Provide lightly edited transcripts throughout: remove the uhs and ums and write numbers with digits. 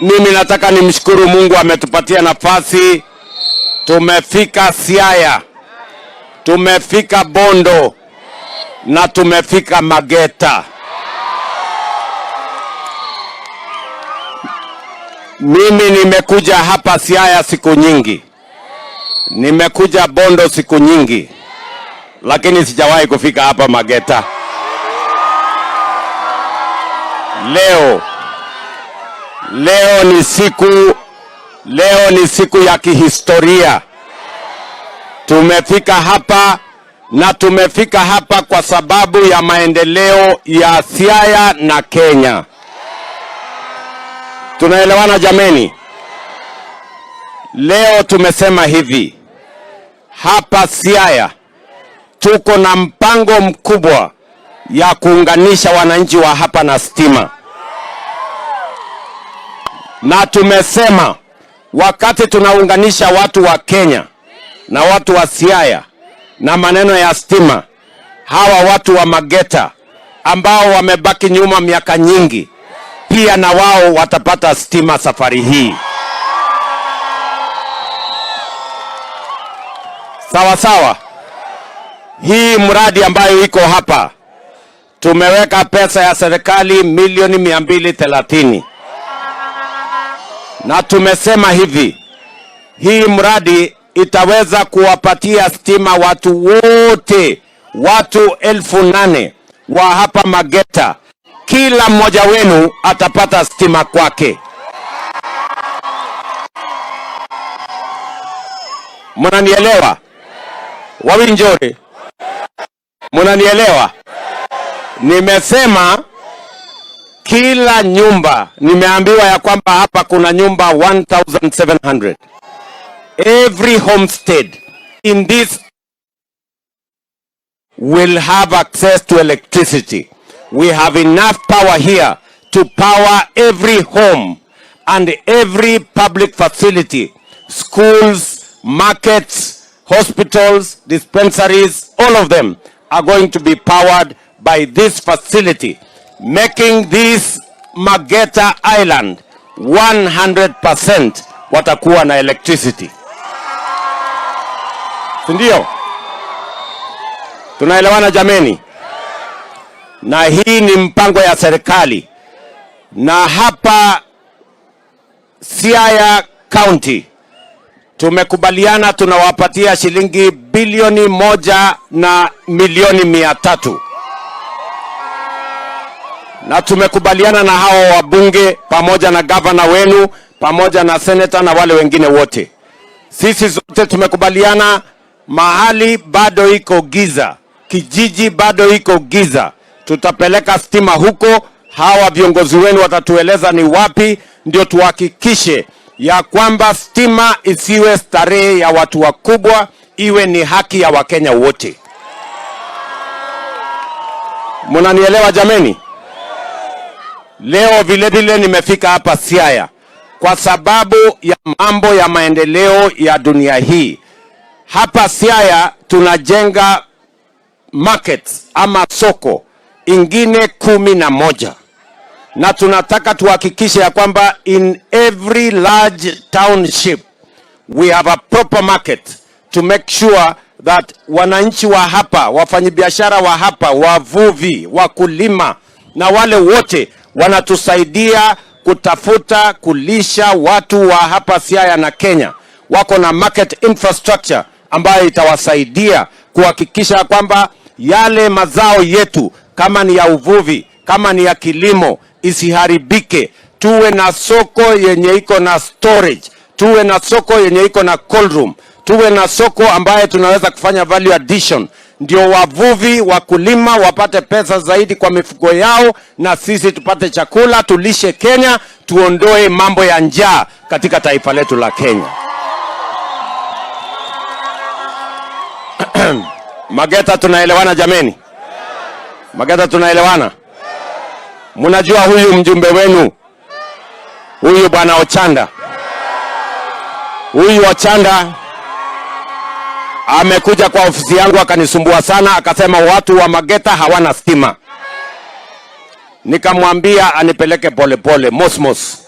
mimi nataka nimshukuru Mungu ametupatia nafasi. Tumefika Siaya, tumefika Bondo na tumefika Mageta. Mimi nimekuja hapa Siaya siku nyingi, nimekuja Bondo siku nyingi, lakini sijawahi kufika hapa Mageta. Leo ni siku ya kihistoria. Tumefika hapa na tumefika hapa kwa sababu ya maendeleo ya Siaya na Kenya. Tunaelewana jameni? Leo tumesema hivi, hapa Siaya tuko na mpango mkubwa ya kuunganisha wananchi wa hapa na stima. Na tumesema wakati tunaunganisha watu wa Kenya na watu wa Siaya na maneno ya stima, hawa watu wa Mageta ambao wamebaki nyuma miaka nyingi, pia na wao watapata stima safari hii. Sawa sawa. Hii mradi ambayo iko hapa, tumeweka pesa ya serikali milioni 230. Na tumesema hivi, hii mradi itaweza kuwapatia stima watu wote, watu 8,000 wa hapa Mageta. Kila mmoja wenu atapata stima kwake. Mnanielewa? Wawinjore, mnanielewa? Nimesema kila nyumba, nimeambiwa ya kwamba hapa kuna nyumba 1,700. Every homestead in this will have access to electricity. We have enough power here to power every home and every public facility, schools, markets, hospitals, dispensaries, all of them are going to be powered by this facility, making this Mageta Island 100% watakuwa na electricity. Ndio? Tunaelewana jameni? Na hii ni mpango ya serikali. Na hapa Siaya County tumekubaliana tunawapatia shilingi bilioni 1 na milioni 300. Na tumekubaliana na hao wabunge pamoja na gavana wenu pamoja na senator na wale wengine wote. Sisi zote tumekubaliana mahali bado iko giza, kijiji bado iko giza, tutapeleka stima huko. Hawa viongozi wenu watatueleza ni wapi, ndio tuhakikishe ya kwamba stima isiwe starehe ya watu wakubwa, iwe ni haki ya Wakenya wote. Mnanielewa jameni? Leo vile vile nimefika hapa Siaya kwa sababu ya mambo ya maendeleo ya dunia hii. Hapa Siaya tunajenga markets ama soko ingine 11. Na tunataka tuhakikishe ya kwamba in every large township we have a proper market to make sure that wananchi wa hapa, wafanyabiashara wa hapa, wavuvi, wakulima na wale wote wanatusaidia kutafuta kulisha watu wa hapa Siaya na Kenya, wako na market infrastructure ambayo itawasaidia kuhakikisha kwamba yale mazao yetu, kama ni ya uvuvi, kama ni ya kilimo, isiharibike. Tuwe na soko yenye iko na storage, tuwe na soko yenye iko na cold room, tuwe na soko ambaye tunaweza kufanya value addition, ndio wavuvi, wakulima wapate pesa zaidi kwa mifugo yao, na sisi tupate chakula, tulishe Kenya, tuondoe mambo ya njaa katika taifa letu la Kenya. Mageta, tunaelewana jameni? Mageta, tunaelewana? Mnajua huyu mjumbe wenu, huyu bwana Ochanda, huyu Ochanda amekuja kwa ofisi yangu akanisumbua sana, akasema watu wa Mageta hawana stima. Nikamwambia anipeleke polepole, mosmos.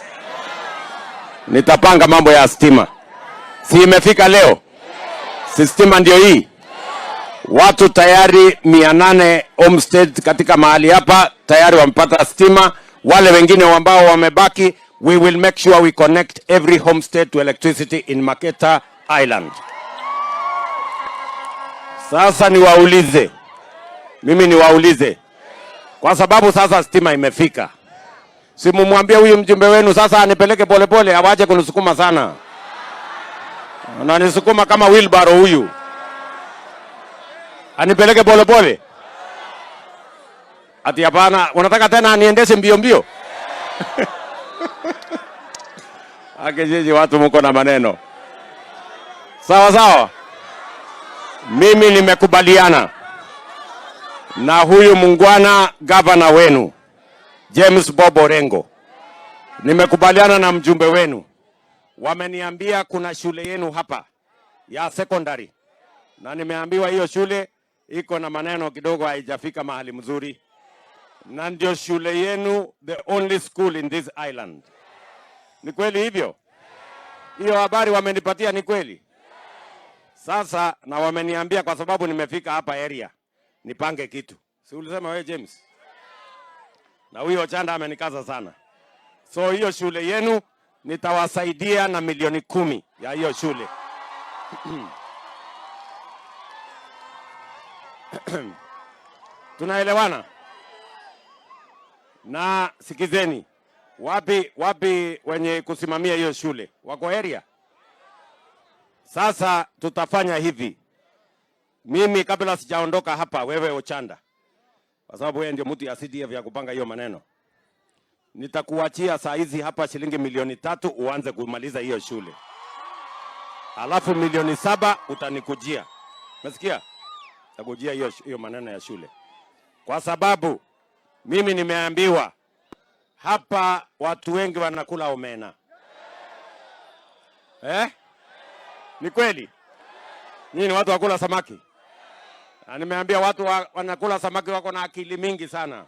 nitapanga mambo ya stima. Si imefika leo? Si stima ndio hii? Watu tayari 800 homestead katika mahali hapa tayari wamepata stima. Wale wengine ambao wamebaki, we will make sure we connect every homestead to electricity in Maketa Island. Sasa niwaulize, kwa sababu sasa stima imefika, si mumwambie huyu mjumbe wenu sasa anipeleke polepole, awache kunisukuma sana. Ananisukuma kama wheelbarrow huyu. Anipeleke polepole. Ati hapana, unataka tena niendeshe mbio mbio? Akejeje, watu mko na maneno. Sawa sawa. Mimi nimekubaliana na huyu mungwana gavana wenu James Bobo Orengo. Nimekubaliana na mjumbe wenu. Wameniambia kuna shule yenu hapa ya secondary, na nimeambiwa hiyo shule iko na maneno kidogo, haijafika mahali mzuri, na ndio shule yenu the only school in this island. Ni kweli hivyo? Hiyo habari wamenipatia ni kweli? Sasa na wameniambia kwa sababu nimefika hapa area nipange kitu. Si ulisema wewe James? Na huyo Chanda amenikaza sana. So hiyo shule yenu nitawasaidia na milioni 10 ya hiyo shule. Tunaelewana? Na sikizeni, wapi wenye kusimamia hiyo shule? Wako area? Sasa tutafanya hivi. Mimi kabla sijaondoka hapa, wewe Ochanda, kwa sababu wewe ndio mtu ya CDF ya kupanga hiyo maneno, nitakuachia saa hizi hapa shilingi milioni 3 uanze kumaliza hiyo shule. Alafu milioni 7 utanikujia. Umesikia? Nitakujia hiyo maneno ya shule. Kwa sababu mimi nimeambiwa hapa watu wengi wanakula omena. Ni kweli? Nyinyi watu wakula samaki? Na nimeambia watu wanakula samaki wako na akili mingi sana.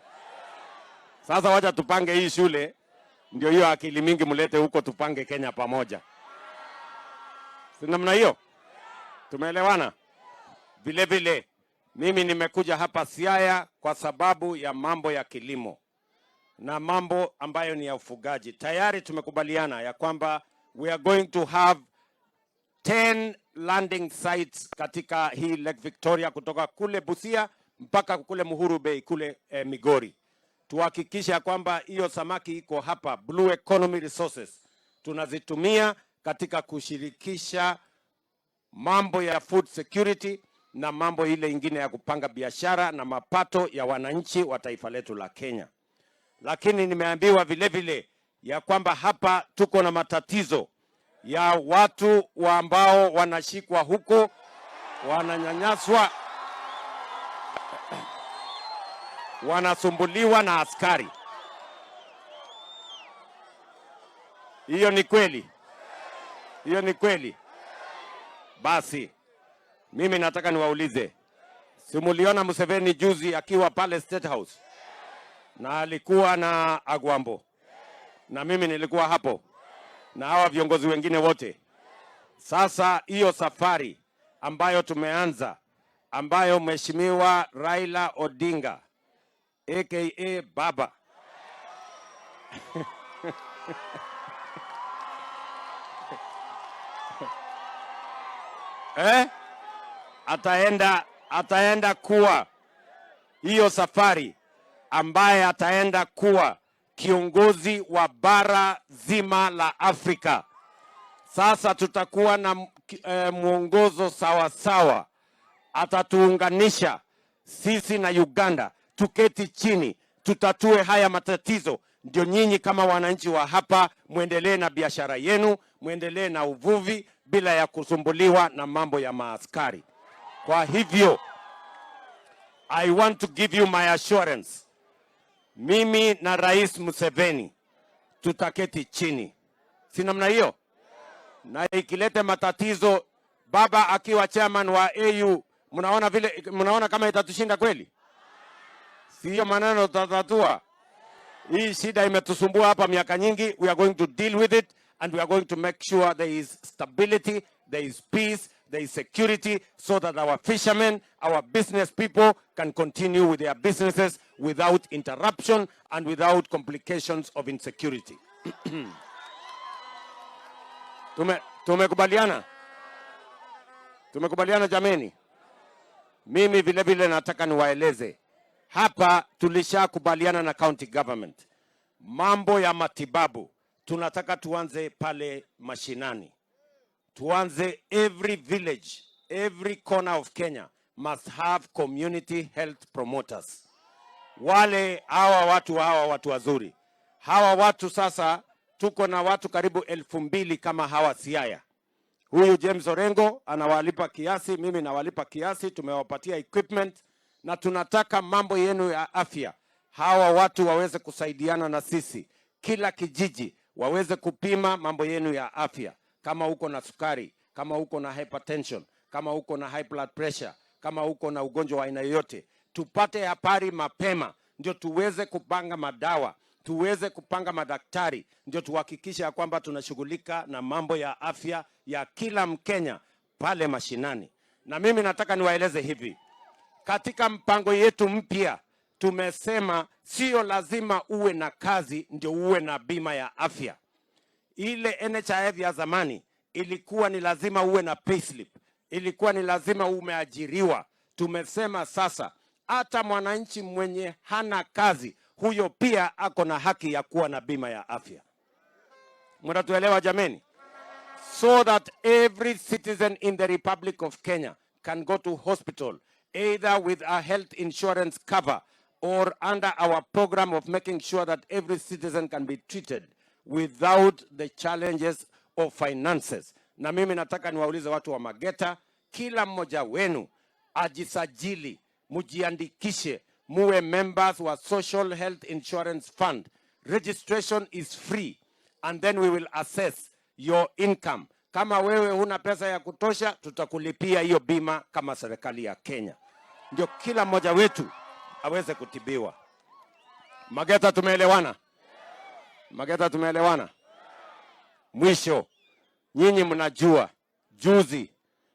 Sasa wacha tupange hii shule, ndio hiyo akili mingi mulete huko, tupange Kenya pamoja. Si namna hiyo? Tumeelewana? Vile vile mimi nimekuja hapa Siaya kwa sababu ya mambo ya kilimo na mambo ambayo ni ya ufugaji. Tayari tumekubaliana ya kwamba we are going to have 10 landing sites katika hii Lake Victoria, kutoka kule Busia mpaka kule Muhuru Bay kule Migori. Tuhakikisha kwamba hiyo samaki iko hapa, Blue Economy Resources tunazitumia katika kushirikisha mambo ya food security na mambo ile ingine ya kupanga biashara na mapato ya wananchi wa taifa letu la Kenya. Lakini nimeambiwa vile vile ya kwamba hapa tuko na matatizo ya watu ambao wanashikwa huko, wananyanyaswa, wanasumbuliwa na askari. Hiyo ni kweli? Hiyo ni kweli? Basi mimi nataka niwaulize, simuliona Museveni juzi akiwa pale State House na alikuwa na Agwambo, na mimi nilikuwa hapo na hawa viongozi wengine wote. Sasa hiyo safari ambayo tumeanza, ambayo Mheshimiwa Raila Odinga aka Baba ataenda kuwa hiyo safari, ambaye ataenda kuwa kiongozi wa bara zima la Afrika. Sasa tutakuwa na mwongozo sawa sawa, atatuunganisha sisi na Uganda, tuketi chini tutatue haya matatizo, ndio nyinyi kama wananchi wa hapa muendelee na biashara yenu, muendelee na uvuvi bila ya kusumbuliwa na mambo ya maaskari. Kwa hivyo I want to give you my assurance, mimi na Rais Museveni tutaketi chini, si namna hiyo? Na ikilete matatizo, baba akiwa chairman wa AU, mnaona kama itatushinda kweli? Si hiyo maneno tutatatua. Hii shida imetusumbua hapa miaka nyingi. We are going to deal with it and we are going to make sure there is stability, there is peace, there is security, so that our fishermen, our business people can continue with their businesses without interruption and without complications of insecurity. Tumekubaliana? Tumekubaliana jameni? Mimi vile vile nataka niwaeleze. Hapa tulishakubaliana na county government. Mambo ya matibabu tunataka tuanze pale mashinani. Tuanze every village, every corner of Kenya must have community health promoters. Hawa watu wazuri. Hawa watu sasa tuko na watu karibu 2,000 kama hawa Siaya. Huyu James Orengo anawalipa kiasi, mimi nawalipa kiasi, tumewapatia equipment na tunataka mambo yenu ya afya. Hawa watu waweze kusaidiana na sisi. Kila kijiji waweze kupima mambo yenu ya afya. Kama uko na sukari, kama uko na hypertension, kama uko na high blood pressure, kama uko na ugonjwa wa aina yoyote, tupate habari mapema ndio tuweze kupanga madawa, tuweze kupanga madaktari, ndio tuhakikishe ya kwamba tunashughulika na mambo ya afya ya kila Mkenya pale mashinani. Na mimi nataka niwaeleze hivi. Katika mpango yetu mpya tumesema sio lazima uwe na kazi ndio uwe na bima ya afya. Ile NHIF ya zamani ilikuwa ni lazima uwe na payslip, ilikuwa ni lazima umeajiriwa. Tumesema sasa hata mwananchi mwenye hana kazi, huyo pia ako na haki ya kuwa na bima ya afya. Mnatuelewa jameni? So that every citizen in the Republic of Kenya can go to hospital either with a health insurance cover or under our program of making sure that every citizen can be treated without the challenges of finances. Na mimi nataka niwaulize watu wa Mageta, kila mmoja wenu ajisajili, mujiandikishe, muwe members wa Social Health Insurance Fund. Registration is free and then we will assess your income. Kama wewe huna pesa ya kutosha, tutakulipia hiyo bima kama serikali ya Kenya. Ndio kila mmoja wetu aweze kutibiwa. Mageta tumeelewana? Mageta tumeelewana? Mwisho, nyinyi mnajua, juzi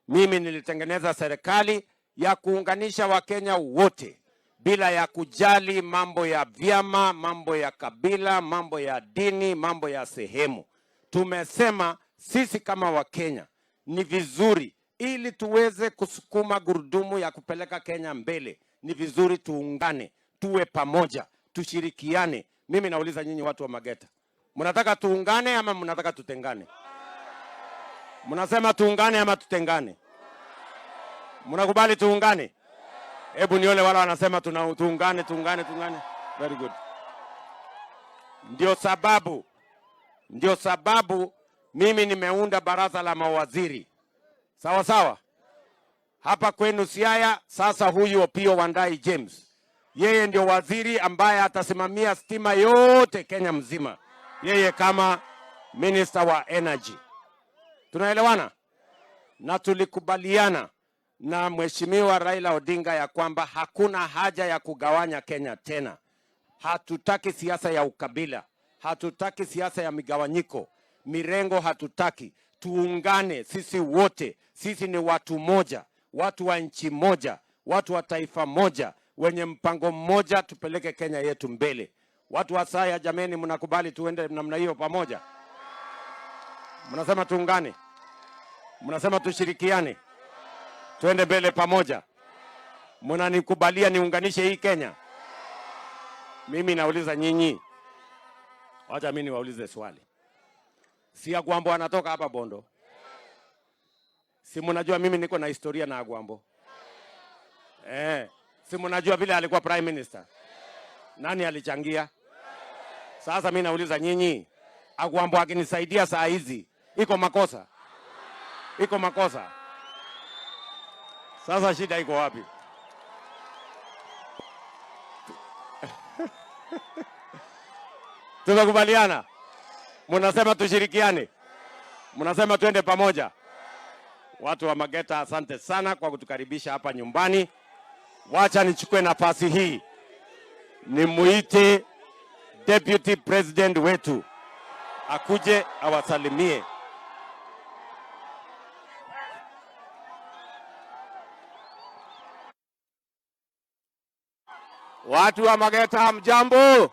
mimi nilitengeneza serikali ya kuunganisha Wakenya wote bila ya kujali mambo ya vyama, mambo ya kabila, mambo ya dini, mambo ya sehemu. Tumesema sisi kama Wakenya ni vizuri, ili tuweze kusukuma gurudumu ya kupeleka Kenya mbele, ni vizuri tuungane, tuwe pamoja, tushirikiane. Mimi nauliza nyinyi watu wa Mageta, mnataka tuungane ama mnataka tutengane? Mnasema tuungane ama tutengane? Mnakubali tuungane? Hebu nione wala wanasema tuungane. Very good. Ndio sababu mimi nimeunda baraza la mawaziri. Sawa sawa? Hapa kwenu Siaya, sasa huyu Opiyo Wandayi James, yeye ndio waziri ambaye atasimamia stima yote Kenya mzima. Yeye kama minister wa energy. Tunaelewana? Na tulikubaliana na Mheshimiwa Raila Odinga ya kwamba hakuna haja ya kugawanya Kenya tena. Hatutaki siasa ya ukabila, hatutaki siasa ya migawanyiko, mirengo hatutaki. Tuungane sisi wote, sisi ni watu moja, watu wa nchi moja, watu wa taifa moja, wenye mpango mmoja, tupeleke Kenya yetu mbele. Watu wa Siaya jameni, mnakubali tuende namna hiyo pamoja? Mnasema tuungane? Mnasema tushirikiane? Tuende mbele pamoja? Mnanikubalia niunganishe hii Kenya? Mimi nauliza nyinyi, wacha mimi niwaulize swali. Si Agwambo anatoka hapa Bondo? Si mnajua mimi niko na historia na Agwambo? Si mnajua vile alikuwa prime minister? Nani alichangia? Sasa mimi nauliza nyinyi, Agwambo akinisaidia saa hizi, iko makosa? Iko makosa? Sasa shida iko wapi? Tumekubaliana? Mnasema tushirikiane? Mnasema tuende pamoja? Watu wa Mageta, asante sana kwa kutukaribisha hapa nyumbani. Wacha nichukue nafasi hii nimuite Deputy President wetu akuje awasalimie. Watu wa Mageta, hamjambo?